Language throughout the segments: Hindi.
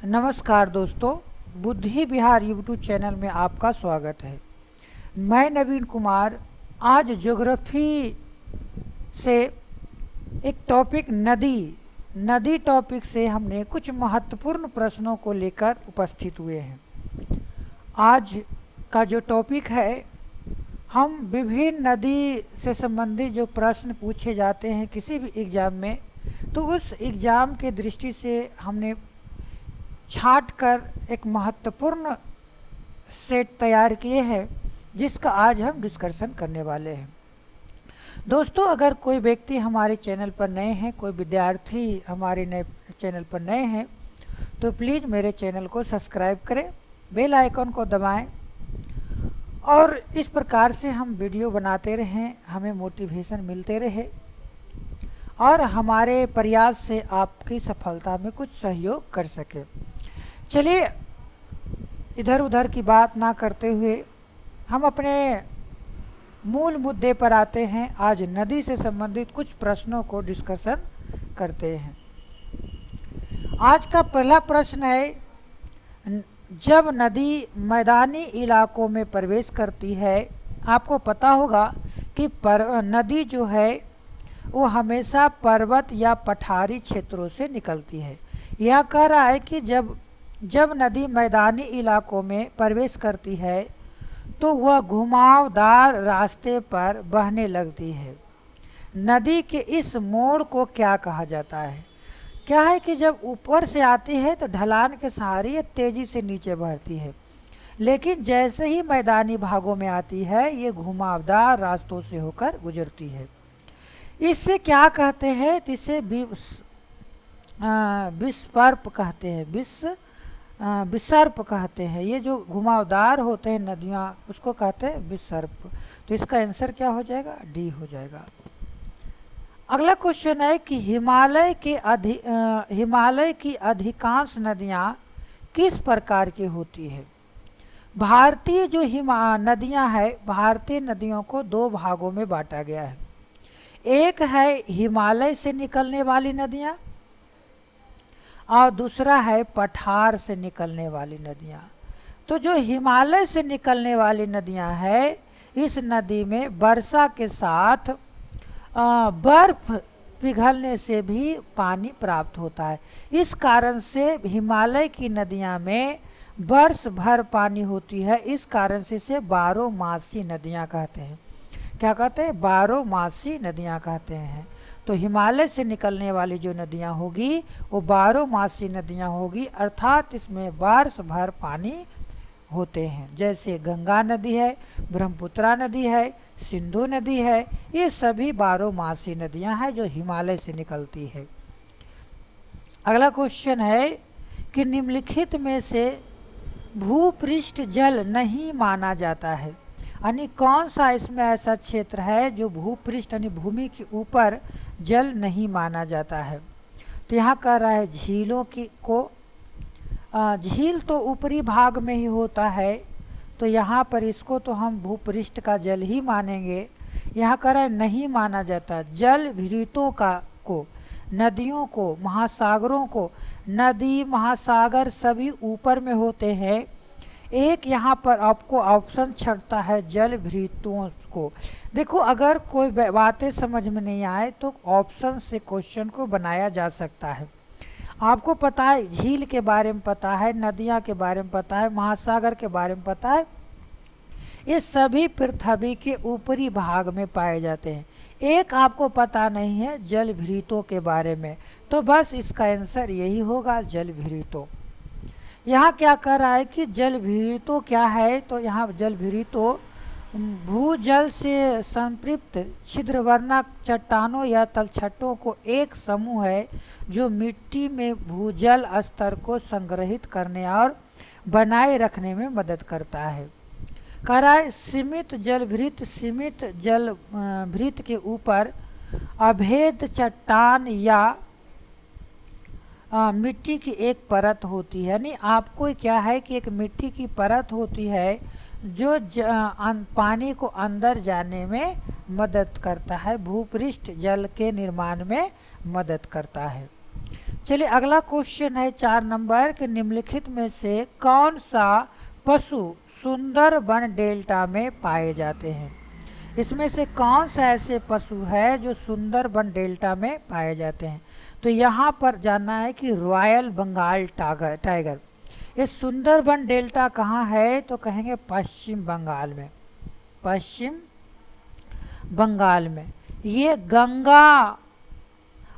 नमस्कार दोस्तों, बुद्धि विहार यूट्यूब चैनल में आपका स्वागत है। मैं नवीन कुमार आज ज्योग्राफी से एक टॉपिक नदी टॉपिक से हमने कुछ महत्वपूर्ण प्रश्नों को लेकर उपस्थित हुए हैं। आज का जो टॉपिक है, हम विभिन्न नदी से संबंधित जो प्रश्न पूछे जाते हैं किसी भी एग्ज़ाम में, तो उस एग्ज़ाम के दृष्टि से हमने छाट कर एक महत्वपूर्ण सेट तैयार किए हैं, जिसका आज हम डिस्कशन करने वाले हैं। दोस्तों, अगर कोई व्यक्ति हमारे चैनल पर नए हैं, कोई विद्यार्थी हमारे नए चैनल पर नए हैं, तो प्लीज़ मेरे चैनल को सब्सक्राइब करें, बेल आइकन को दबाएं और इस प्रकार से हम वीडियो बनाते रहें, हमें मोटिवेशन मिलते रहे और हमारे प्रयास से आपकी सफलता में कुछ सहयोग कर सके। चलिए, इधर उधर की बात ना करते हुए हम अपने मूल मुद्दे पर आते हैं। आज नदी से संबंधित कुछ प्रश्नों को डिस्कशन करते हैं। आज का पहला प्रश्न है, जब नदी मैदानी इलाकों में प्रवेश करती है, आपको पता होगा कि नदी जो है वो हमेशा पर्वत या पठारी क्षेत्रों से निकलती है। यह कह रहा है कि जब नदी मैदानी इलाकों में प्रवेश करती है तो वह घुमावदार रास्ते पर बहने लगती है। नदी के इस मोड़ को क्या कहा जाता है? क्या है कि जब ऊपर से आती है तो ढलान के सहारे ये तेजी से नीचे बढ़ती है, लेकिन जैसे ही मैदानी भागों में आती है ये घुमावदार रास्तों से होकर गुजरती है। इससे क्या कहते हैं? इसे विस्पर्प कहते हैं, विसर्प कहते हैं। ये जो घुमावदार होते हैं नदियाँ, उसको कहते हैं विसर्प। तो इसका आंसर क्या हो जाएगा? डी हो जाएगा। अगला क्वेश्चन है कि हिमालय की अधिकांश नदियाँ किस प्रकार की होती है? भारतीय जो नदियाँ हैं, भारतीय नदियों को दो भागों में बांटा गया है। एक है हिमालय से निकलने वाली नदियाँ और दूसरा है पठार से निकलने वाली नदियाँ। तो जो हिमालय से निकलने वाली नदियाँ हैं, इस नदी में वर्षा के साथ बर्फ पिघलने से भी पानी प्राप्त होता है। इस कारण से हिमालय की नदियाँ में वर्ष भर पानी होती है। इस कारण से इसे बारहमासी नदियाँ कहते हैं। क्या कहते हैं? बारहमासी नदियाँ कहते हैं। तो हिमालय से निकलने वाली जो नदियाँ होगी वो बारहमासी नदियाँ होगी, अर्थात इसमें वर्ष भर पानी होते हैं। जैसे गंगा नदी है, ब्रह्मपुत्रा नदी है, सिंधु नदी है, ये सभी बारहमासी नदियाँ हैं जो हिमालय से निकलती है। अगला क्वेश्चन है कि निम्नलिखित में से भूपृष्ठ जल नहीं माना जाता है, यानी कौन सा इसमें ऐसा क्षेत्र है जो भूपृष्ठ यानी भूमि के ऊपर जल नहीं माना जाता है? तो यहाँ कह रहा है झीलों की को झील तो ऊपरी भाग में ही होता है, तो यहाँ पर इसको तो हम भूपृष्ठ का जल ही मानेंगे। यहाँ कह रहा है नहीं माना जाता। जल भीतों को, नदियों को, महासागरों को, नदी महासागर सभी ऊपर में होते हैं। एक यहाँ पर आपको ऑप्शन छटता है जल भृतों को। देखो, अगर कोई बातें समझ में नहीं आए तो ऑप्शन से क्वेश्चन को बनाया जा सकता है। आपको पता है, झील के बारे में पता है, नदियाँ के बारे में पता है, महासागर के बारे में पता है, ये सभी पृथ्वी के ऊपरी भाग में पाए जाते हैं। एक आपको पता नहीं है जल भृतों के बारे में, तो बस इसका आंसर यही होगा, जल भृतों। यहाँ क्या कह रहा है कि जल भृतों क्या है? तो यहाँ जल भृतों भूजल से संपृक्त छिद्रवर्णा चट्टानों या तलछटों को एक समूह है जो मिट्टी में भूजल स्तर को संग्रहित करने और बनाए रखने में मदद करता है। कह रहा है सीमित जल भृत के ऊपर अभेद चट्टान या मिट्टी की एक परत होती है। यानी आपको क्या है कि एक मिट्टी की परत होती है जो पानी को अंदर जाने में मदद करता है, भूपृष्ठ जल के निर्माण में मदद करता है। चलिए अगला क्वेश्चन है 4 नंबर के, निम्नलिखित में से कौन सा पशु सुंदरबन डेल्टा में पाए जाते हैं? इसमें से कौन सा ऐसे पशु है जो सुंदरबन डेल्टा में पाए जाते हैं? तो यहाँ पर जानना है कि रॉयल बंगाल टाइगर। ये सुंदरबन डेल्टा कहाँ है? तो कहेंगे पश्चिम बंगाल में, पश्चिम बंगाल में। ये गंगा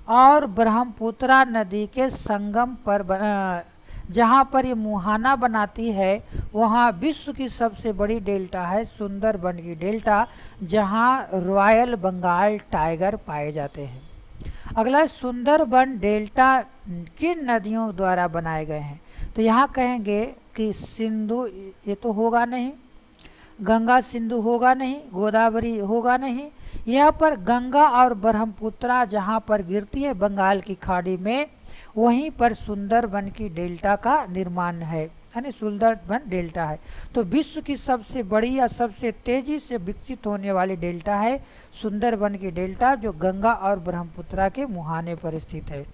और ब्रह्मपुत्रा नदी के संगम पर जहाँ पर ये मुहाना बनाती है, वहाँ विश्व की सबसे बड़ी डेल्टा है सुंदरबन की डेल्टा, जहाँ रॉयल बंगाल टाइगर पाए जाते हैं। अगला सुंदरबन डेल्टा किन नदियों द्वारा बनाए गए हैं? तो यहाँ कहेंगे कि सिंधु, ये तो होगा नहीं, गंगा सिंधु होगा नहीं, गोदावरी होगा नहीं। यहाँ पर गंगा और ब्रह्मपुत्रा जहाँ पर गिरती है बंगाल की खाड़ी में, वहीं पर सुंदरबन की डेल्टा का निर्माण है, यानी सुंदरबन डेल्टा है। तो विश्व की सबसे बड़ी या सबसे तेजी से विकसित होने वाली डेल्टा है सुंदरबन की डेल्टा, जो गंगा और ब्रह्मपुत्रा के मुहाने पर स्थित है।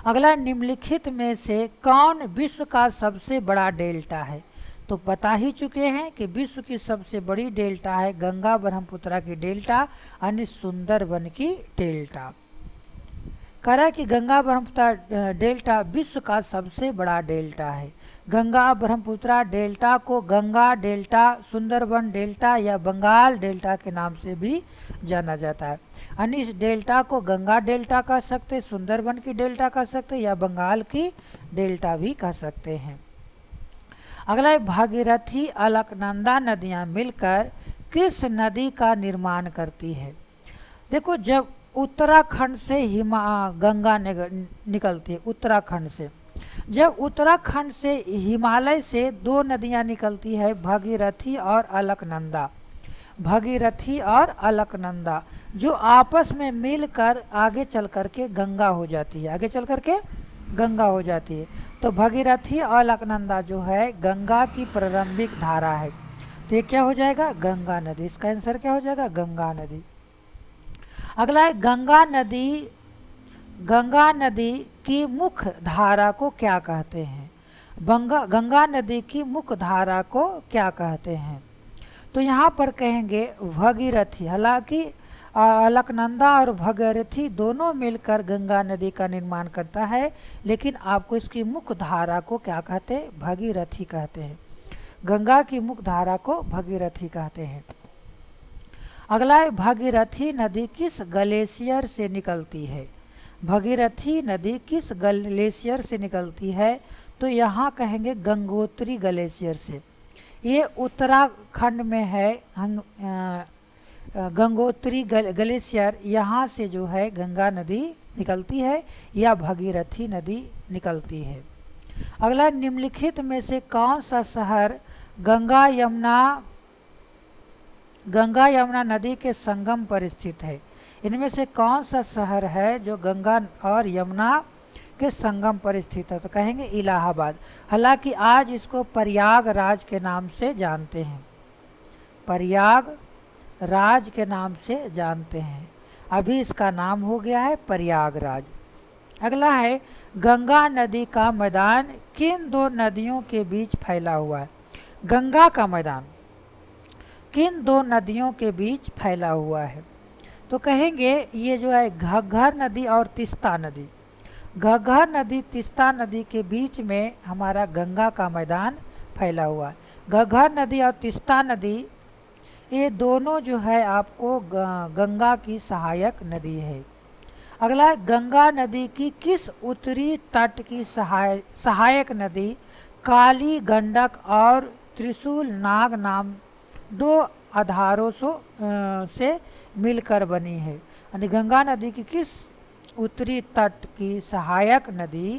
अगला, निम्नलिखित में से कौन विश्व का सबसे बड़ा डेल्टा है? तो बता ही चुके हैं कि विश्व की सबसे बड़ी डेल्टा है गंगा ब्रह्मपुत्रा की डेल्टा, यानी सुंदरबन की डेल्टा। कह रहा है कि गंगा ब्रह्मपुत्रा डेल्टा विश्व का सबसे बड़ा डेल्टा है। गंगा ब्रह्मपुत्रा डेल्टा को गंगा डेल्टा, सुंदरबन डेल्टा या बंगाल डेल्टा के नाम से भी जाना जाता है। यानी इस डेल्टा को गंगा डेल्टा कह सकते, सुंदरबन की डेल्टा कह सकते, या बंगाल की डेल्टा भी कह सकते हैं। अगला है, भागीरथी अलकनंदा नदियाँ मिलकर किस नदी का निर्माण करती है? देखो, जब उत्तराखंड से गंगा निकलती है, उत्तराखंड से, जब उत्तराखंड से हिमालय से 2 नदियाँ निकलती है, भागीरथी और अलकनंदा, भागीरथी और अलकनंदा, जो आपस में मिलकर आगे चल करके गंगा हो जाती है, आगे चल करके गंगा हो जाती है। तो भागीरथी और अलकनंदा जो है गंगा की प्रारंभिक धारा है, तो ये क्या हो जाएगा? गंगा नदी। इसका आंसर क्या हो जाएगा? गंगा नदी। अगला है, गंगा नदी, गंगा नदी की मुख्य धारा को क्या कहते हैं? गंगा नदी की मुख्य धारा को क्या कहते हैं? तो यहाँ पर कहेंगे भगीरथी। हालांकि अलकनंदा और भगीरथी दोनों मिलकर गंगा नदी का निर्माण करता है, लेकिन आपको इसकी मुख्य धारा को क्या कहते हैं? भगीरथी कहते हैं। गंगा की मुख्य धारा को भगीरथी कहते हैं। अगला है, भागीरथी नदी किस ग्लेशियर से निकलती है? भागीरथी नदी किस ग्लेशियर से निकलती है? तो यहाँ कहेंगे गंगोत्री ग्लेशियर से। ये उत्तराखंड में है, गंगोत्री ग्लेशियर, यहाँ से जो है गंगा नदी निकलती है या भागीरथी नदी निकलती है। अगला, निम्नलिखित में से कौन सा शहर गंगा यमुना नदी के संगम पर स्थित है? इनमें से कौन सा शहर है जो गंगा और यमुना के संगम पर स्थित है? तो कहेंगे इलाहाबाद। हालांकि आज इसको प्रयागराज के नाम से जानते हैं, प्रयागराज के नाम से जानते हैं, अभी इसका नाम हो गया है प्रयागराज। अगला है, गंगा नदी का मैदान किन 2 नदियों के बीच फैला हुआ है? गंगा का मैदान किन 2 नदियों के बीच फैला हुआ है? तो कहेंगे ये जो है घग्गर नदी और तीस्ता नदी, घग्गर नदी तीस्ता नदी के बीच में हमारा गंगा का मैदान फैला हुआ है। घग्गर नदी और तीस्ता नदी ये दोनों जो है आपको गंगा की सहायक नदी है। अगला है, गंगा नदी की किस उत्तरी तट की सहायक नदी काली गंडक और त्रिशूल नाग नाम 2 आधारों से मिलकर बनी है? यानी गंगा नदी की किस उत्तरी तट की सहायक नदी,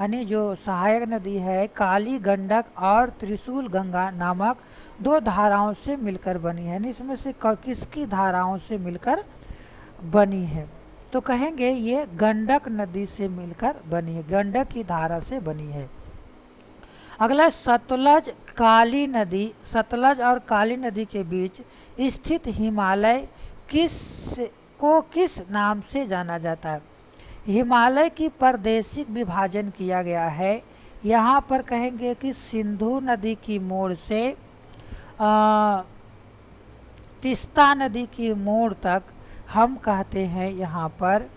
यानी जो सहायक नदी है काली गंडक और त्रिशूल गंगा नामक 2 धाराओं से मिलकर बनी है। यानी इसमें से किसकी धाराओं से मिलकर बनी है? तो कहेंगे ये गंडक नदी से मिलकर बनी है, गंडक की धारा से बनी है। अगला, सतलज और काली नदी के बीच स्थित हिमालय किस नाम से जाना जाता है? हिमालय की प्रादेशिक विभाजन किया गया है। यहाँ पर कहेंगे कि सिंधु नदी की मोड़ से तीस्ता नदी की मोड़ तक हम कहते हैं यहाँ पर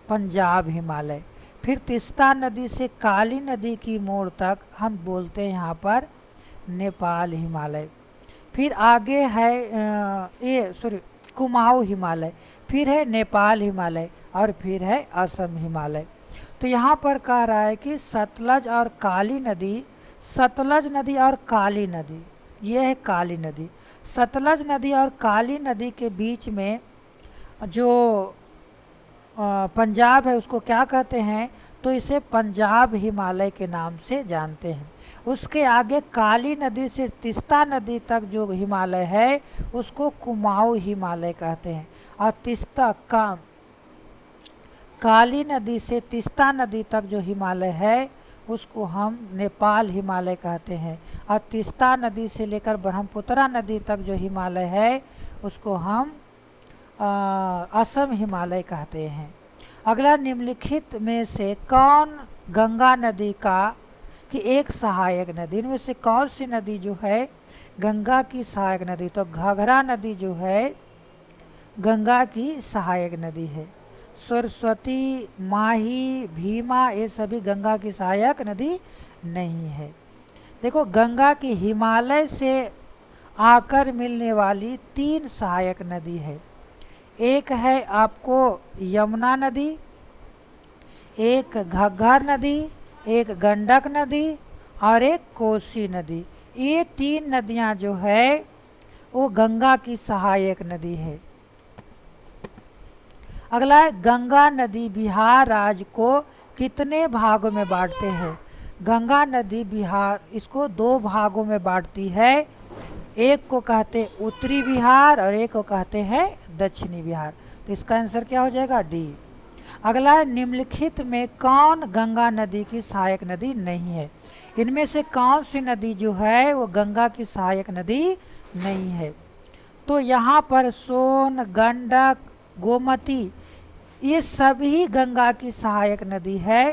पंजाब हिमालय। फिर तीस्ता नदी से काली नदी की मोड़ तक हम बोलते हैं यहाँ पर नेपाल हिमालय। फिर आगे है कुमाऊं हिमालय, फिर है नेपाल हिमालय और फिर है असम हिमालय। तो यहाँ पर कह रहा है कि सतलज और काली नदी, सतलज नदी और काली नदी, ये है काली नदी। सतलज नदी और काली नदी के बीच में जो पंजाब है उसको क्या कहते हैं, तो इसे पंजाब हिमालय के नाम से जानते हैं। उसके आगे काली नदी से तीस्ता नदी तक जो हिमालय है उसको कुमाऊं हिमालय कहते हैं। और काली नदी से तीस्ता नदी तक जो हिमालय है उसको हम नेपाल हिमालय कहते हैं। और तीस्ता नदी से लेकर ब्रह्मपुत्रा नदी तक जो हिमालय है उसको हम असम हिमालय कहते हैं। अगला, निम्नलिखित में से कौन गंगा नदी की एक सहायक नदी, इनमें से कौन सी नदी जो है गंगा की सहायक नदी, तो घाघरा नदी जो है गंगा की सहायक नदी है। सरस्वती, माही, भीमा ये सभी गंगा की सहायक नदी नहीं है। देखो, गंगा की हिमालय से आकर मिलने वाली 3 सहायक नदी है। एक है आपको यमुना नदी, एक घग्गर नदी, एक गंडक नदी और एक कोसी नदी। ये 3 नदियां जो है वो गंगा की सहायक नदी है। अगला है, गंगा नदी बिहार राज्य को कितने भागों में बांटते हैं। गंगा नदी बिहार इसको 2 भागों में बांटती है। एक को कहते हैं उत्तरी बिहार और एक को कहते हैं दक्षिणी बिहार। तो इसका आंसर क्या हो जाएगा, डी। अगला है, निम्नलिखित में कौन गंगा नदी की सहायक नदी नहीं है। इनमें से कौन सी नदी जो है वो गंगा की सहायक नदी नहीं है। तो यहाँ पर सोन, गंडक, गोमती ये सभी गंगा की सहायक नदी है।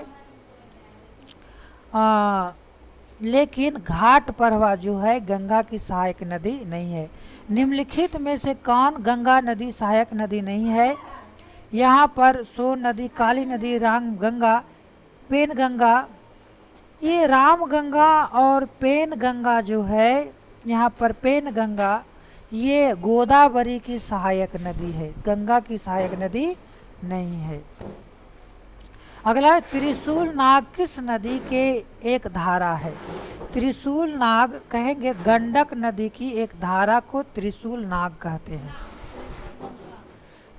लेकिन घाट प्रवाह जो है गंगा की सहायक नदी नहीं है। निम्नलिखित में से कौन गंगा नदी सहायक नदी नहीं है। यहाँ पर सोन नदी, काली नदी, राम गंगा, पेन गंगा। ये राम गंगा और पेन गंगा जो है, यहाँ पर पेन गंगा ये गोदावरी की सहायक नदी है, गंगा की सहायक नदी नहीं है। अगला, त्रिशूल नाग किस नदी के एक धारा है। त्रिशूल नाग कहेंगे गंडक नदी की एक धारा को त्रिशूल नाग कहते हैं।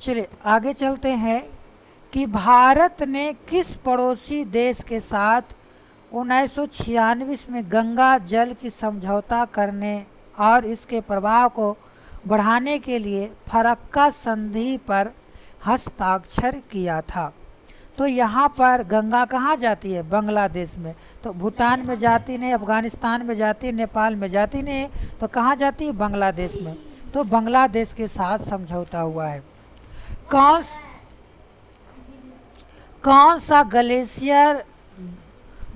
चलिए आगे चलते हैं कि भारत ने किस पड़ोसी देश के साथ 1996 में गंगा जल की समझौता करने और इसके प्रवाह को बढ़ाने के लिए फरक्का संधि पर हस्ताक्षर किया था। तो यहाँ पर गंगा कहाँ जाती है, बांग्लादेश में। तो भूटान में जाती नहीं, अफगानिस्तान में जाती, नेपाल में जाती नहीं, तो कहाँ जाती है, बांग्लादेश में। तो बांग्लादेश के साथ समझौता हुआ है। कौन सा ग्लेशियर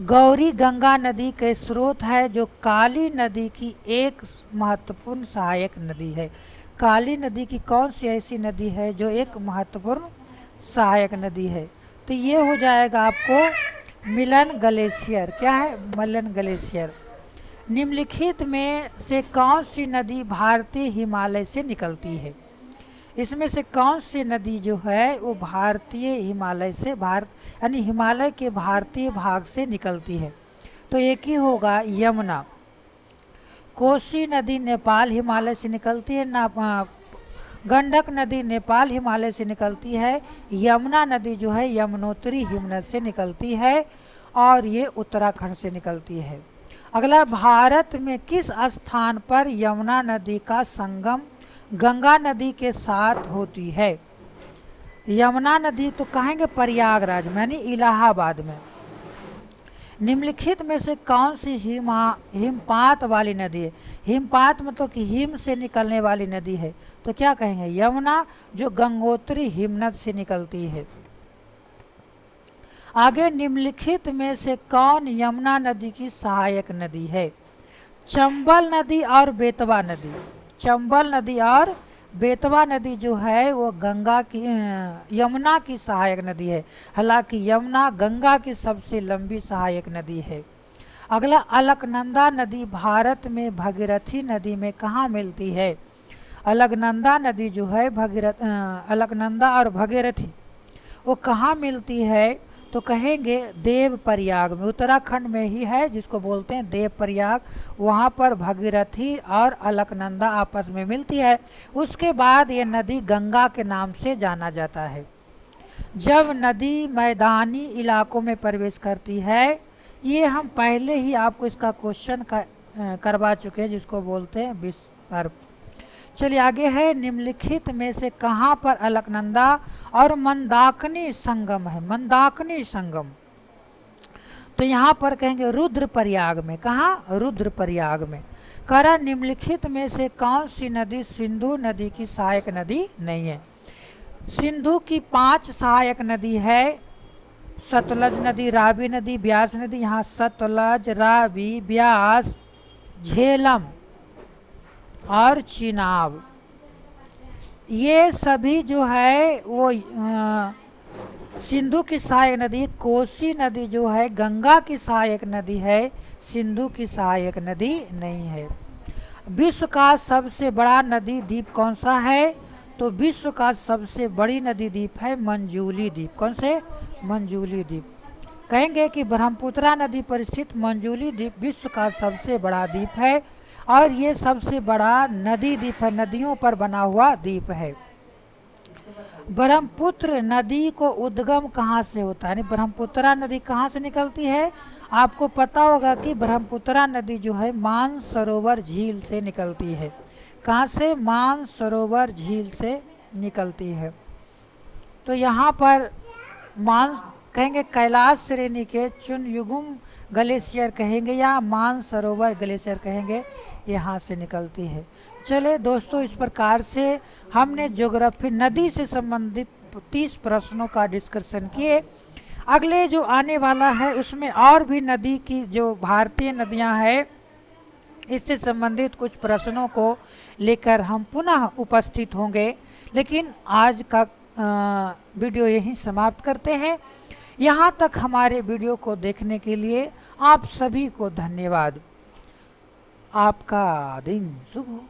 गौरी गंगा नदी के स्रोत है जो काली नदी की एक महत्वपूर्ण सहायक नदी है। काली नदी की कौन सी ऐसी नदी है जो एक महत्वपूर्ण सहायक नदी है। तो ये हो जाएगा आपको मिलन ग्लेशियर। क्या है, मिलन ग्लेशियर। निम्नलिखित में से कौन सी नदी भारतीय हिमालय से निकलती है। इसमें से कौन सी नदी जो है वो भारतीय हिमालय से, यानी हिमालय के भारतीय भाग से निकलती है। तो एक ही होगा यमुना। कोसी नदी नेपाल हिमालय से निकलती है ना, गंडक नदी नेपाल हिमालय से निकलती है। यमुना नदी जो है यमुनोत्री हिमनद से निकलती है और ये उत्तराखंड से निकलती है। अगला, भारत में किस स्थान पर यमुना नदी का संगम गंगा नदी के साथ होती है। यमुना नदी तो कहेंगे प्रयागराज में, यानी इलाहाबाद में। निम्नलिखित में से कौन सी हिमपात वाली नदी है। हिमपात मतलब कि हिम से निकलने वाली नदी है, तो क्या कहेंगे, यमुना, जो गंगोत्री हिमनद से निकलती है। आगे निम्नलिखित में से कौन यमुना नदी की सहायक नदी है? चंबल नदी और बेतवा नदी। चंबल नदी और बेतवा नदी जो है वो गंगा की यमुना की सहायक नदी है। हालांकि यमुना गंगा की सबसे लंबी सहायक नदी है। अगला, अलकनंदा नदी भारत में भगीरथी नदी में कहाँ मिलती है? अलकनंदा नदी जो है अलकनंदा और भगीरथी वो कहाँ मिलती है? तो कहेंगे देव प्रयाग में, उत्तराखंड में ही है, जिसको बोलते हैं देव प्रयाग। वहाँ पर भगीरथी और अलकनंदा आपस में मिलती है। उसके बाद ये नदी गंगा के नाम से जाना जाता है। जब नदी मैदानी इलाकों में प्रवेश करती है, ये हम पहले ही आपको इसका क्वेश्चन करवा चुके हैं, जिसको बोलते हैं विस्तार। चलिए आगे है, निम्नलिखित में से कहाँ पर अलकनंदा और मंदाकिनी संगम है? मंदाकिनी संगम तो यहाँ पर कहेंगे रुद्रप्रयाग में। कहाँ? रुद्रप्रयाग में। करा, निम्नलिखित में से कौन सी नदी सिंधु नदी की सहायक नदी नहीं है? सिंधु की 5 सहायक नदी है। सतलज नदी, रावी नदी, ब्यास नदी। यहाँ सतलज, रावी, ब्यास, झेलम और चिनाब, ये सभी जो है वो सिंधु की सहायक नदी। कोसी नदी जो है गंगा की सहायक नदी है, सिंधु की सहायक नदी नहीं है। विश्व का सबसे बड़ा नदी द्वीप कौन सा है? तो विश्व का सबसे बड़ी नदी द्वीप है मंजूली द्वीप। कौन से? मंजूली द्वीप। कहेंगे कि ब्रह्मपुत्रा नदी पर स्थित मंजूली द्वीप विश्व का सबसे बड़ा द्वीप है और ये सबसे बड़ा नदी द्वीप है, नदियों पर बना हुआ द्वीप है। ब्रह्मपुत्र नदी को उद्गम कहाँ से होता है? ब्रह्मपुत्रा नदी कहाँ से निकलती है? आपको पता होगा कि ब्रह्मपुत्रा नदी जो है मानसरोवर झील से निकलती है। कहाँ से? मानसरोवर झील से निकलती है। तो यहाँ पर कहेंगे कैलाश श्रेणी के चुनयुगुम ग्लेशियर कहेंगे या मानसरोवर ग्लेशियर कहेंगे, यहाँ से निकलती है। चले दोस्तों, इस प्रकार से हमने ज्योग्राफी नदी से संबंधित 30 प्रश्नों का डिस्कशन किए। अगले जो आने वाला है उसमें और भी नदी की जो भारतीय नदियां हैं इससे संबंधित कुछ प्रश्नों को लेकर हम पुनः उपस्थित होंगे। लेकिन आज का वीडियो यहीं समाप्त करते हैं। यहाँ तक हमारे वीडियो को देखने के लिए आप सभी को धन्यवाद। आपका दिन शुभ हो।